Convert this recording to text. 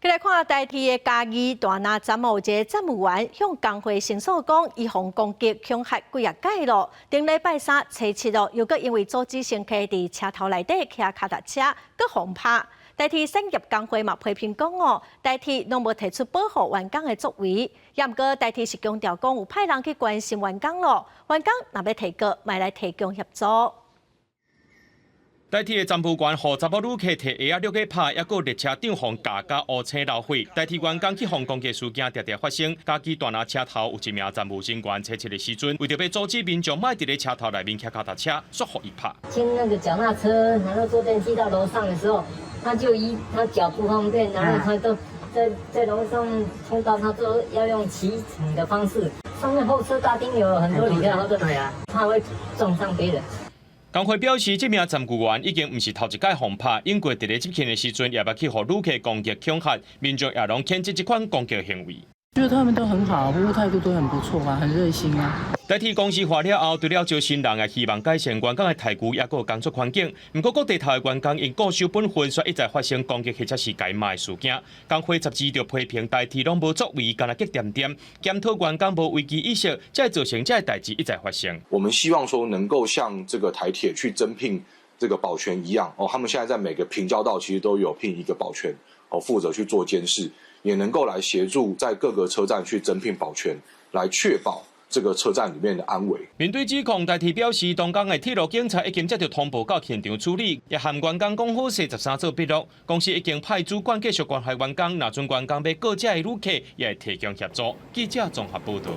再来看台铁的嘉义大拿站务一个站务员向工会申诉讲，伊防攻击恐吓几啊届咯。顶礼拜三、初7咯，又搁因为阻止乘客伫车头内底骑脚踏车，搁互拍。台铁产业工会嘛批评讲哦，台铁拢无提出保护员工的作为。也毋过台铁是强调讲有派人去关心员工咯，员工若要提告，咪来提供协助。台铁的站务员互查某旅客摕鞋仔落去拍，抑个列车长互架甲乌青闹火。台铁员工去防攻击事件常常发生。嘉义大拿车头有一名站务人员初7的时阵，为着要阻止民众莫伫咧车头内面骑脚踏车，说互伊拍。牵那个脚踏车，然后坐电梯到楼上的时候，他就他脚不方便，然后他都在楼上碰到他都要用骑乘的方式。上面候车大厅有很多旅客，对啊，他会撞上别人。工会表示，这名站务员已经毋是头一届互拍，因过伫咧执勤的时阵，也捌去互旅客攻击恐吓，民众也拢谴责这款攻击行为。觉得他们都很好，服务态度都很不错啊，很热心啊。台铁公司化了后，除了招新人，也希望改善员工的待遇，也个工作环境。不过，各地头的员工因固守本分，却一再发生攻击或者是改骂的事件。工会12就批评台铁拢无作为，干那激点点检讨员工无危机意识，才会造成这代志一再发生。我们希望说能够像这个台铁去征聘这个保全一样他们现在在每个平交道其实都有聘一个保全负责去做监视，也能够来协助在各个车站去征聘保全，来确保这个车站里面的安危。面对指控，台铁表示，当天的铁路警察已经接到通报到现场处理，也含员工讲好写13则笔录。公司已经派主管继续关怀员工，若准员工要告这的旅客，也会提供协助。记者综合报道。